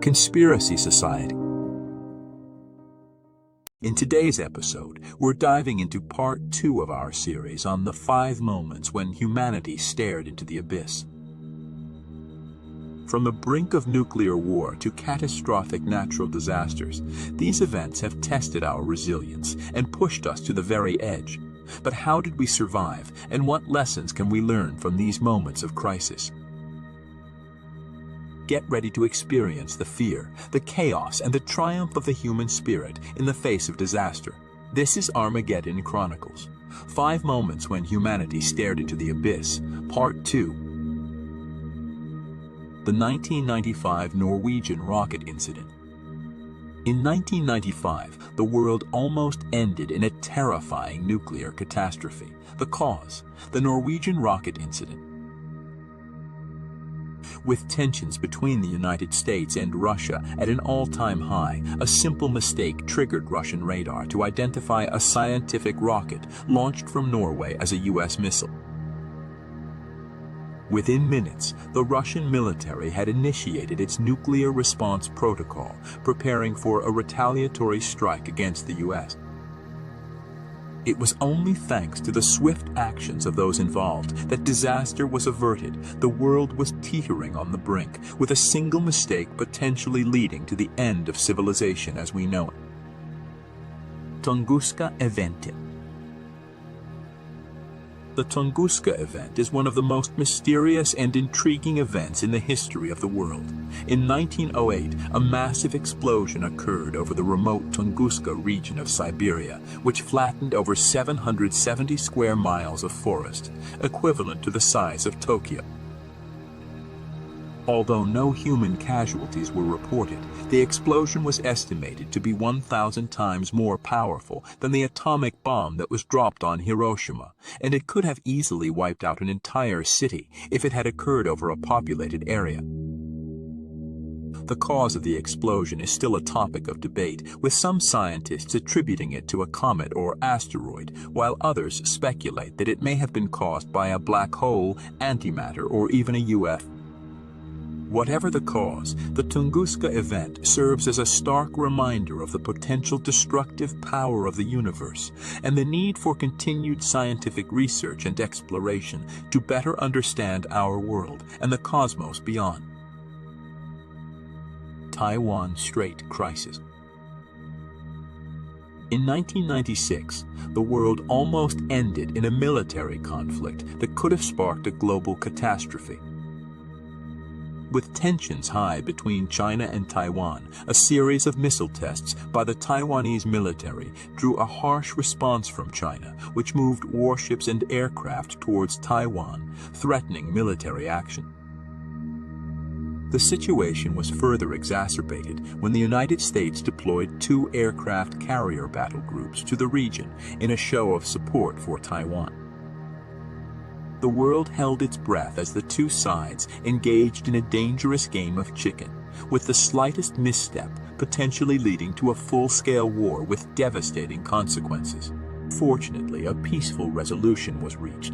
conspiracy society. In today's episode, we're diving into part 2 of our series on the 5 moments when humanity stared into the abyss. From the brink of nuclear war to catastrophic natural disasters, these events have tested our resilience and pushed us to the very edge. But how did we survive, and what lessons can we learn from these moments of crisis? Get ready to experience the fear, the chaos, and the triumph of the human spirit in the face of disaster. This is Armageddon Chronicles, 5 moments when humanity stared into the abyss, Part 2. The 1995 Norwegian rocket incident. In 1995, the world almost ended in a terrifying nuclear catastrophe. The cause, the Norwegian rocket incident. With tensions between the United States and Russia at an all-time high, a simple mistake triggered Russian radar to identify a scientific rocket launched from Norway as a U.S. missile. Within minutes, the Russian military had initiated its nuclear response protocol, preparing for a retaliatory strike against the U.S. It was only thanks to the swift actions of those involved that disaster was averted. The world was teetering on the brink, with a single mistake potentially leading to the end of civilization as we know it. Tunguska Event. The Tunguska event is one of the most mysterious and intriguing events in the history of the world. In 1908, a massive explosion occurred over the remote Tunguska region of Siberia, which flattened over 770 square miles of forest, equivalent to the size of Tokyo. Although no human casualties were reported, the explosion was estimated to be 1,000 times more powerful than the atomic bomb that was dropped on Hiroshima, and it could have easily wiped out an entire city if it had occurred over a populated area. The cause of the explosion is still a topic of debate, with some scientists attributing it to a comet or asteroid, while others speculate that it may have been caused by a black hole, antimatter, or even a UFO. Whatever the cause, the Tunguska event serves as a stark reminder of the potential destructive power of the universe and the need for continued scientific research and exploration to better understand our world and the cosmos beyond. Taiwan Strait Crisis. In 1996, the world almost ended in a military conflict that could have sparked a global catastrophe. With tensions high between China and Taiwan, a series of missile tests by the Taiwanese military drew a harsh response from China, which moved warships and aircraft towards Taiwan, threatening military action. The situation was further exacerbated when the United States deployed 2 aircraft carrier battle groups to the region in a show of support for Taiwan. The world held its breath as the two sides engaged in a dangerous game of chicken, with the slightest misstep potentially leading to a full-scale war with devastating consequences. Fortunately, a peaceful resolution was reached.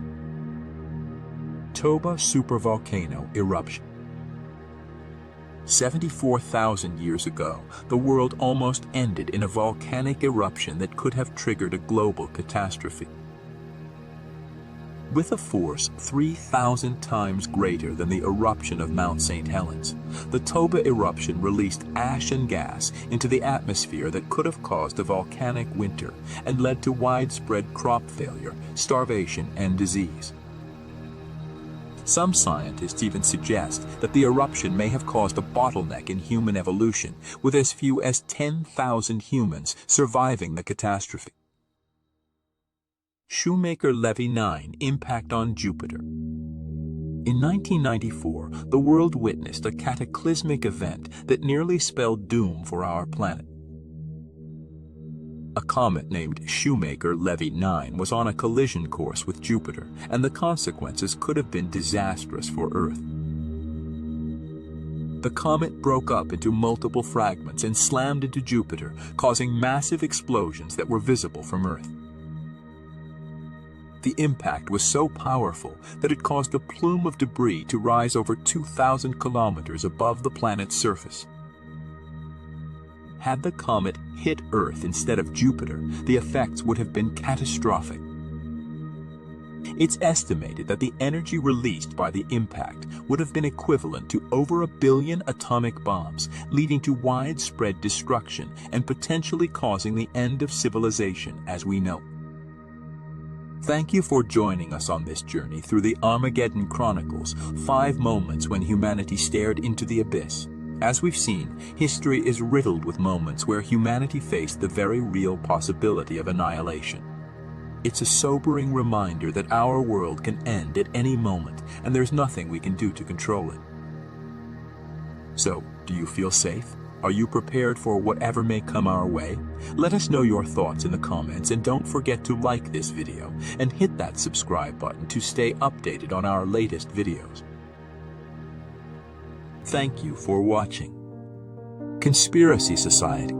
Toba supervolcano eruption. 74,000 years ago, the world almost ended in a volcanic eruption that could have triggered a global catastrophe. With a force 3,000 times greater than the eruption of Mount St. Helens, the Toba eruption released ash and gas into the atmosphere that could have caused a volcanic winter and led to widespread crop failure, starvation, and disease. Some scientists even suggest that the eruption may have caused a bottleneck in human evolution, with as few as 10,000 humans surviving the catastrophe. Shoemaker-Levy 9 impact on Jupiter. In 1994, the world witnessed a cataclysmic event that nearly spelled doom for our planet. A comet named Shoemaker-Levy 9 was on a collision course with Jupiter, and the consequences could have been disastrous for Earth. The comet broke up into multiple fragments and slammed into Jupiter, causing massive explosions that were visible from Earth. The impact was so powerful that it caused a plume of debris to rise over 2,000 kilometers above the planet's surface. Had the comet hit Earth instead of Jupiter, the effects would have been catastrophic. It's estimated that the energy released by the impact would have been equivalent to over 1 billion atomic bombs, leading to widespread destruction and potentially causing the end of civilization as we know. Thank you for joining us on this journey through the Armageddon Chronicles, 5 moments when humanity stared into the abyss. As we've seen, history is riddled with moments where humanity faced the very real possibility of annihilation. It's a sobering reminder that our world can end at any moment, and there's nothing we can do to control it. So, do you feel safe? Are you prepared for whatever may come our way? Let us know your thoughts in the comments, and don't forget to like this video and hit that subscribe button to stay updated on our latest videos. Thank you for watching. Conspiracy Society.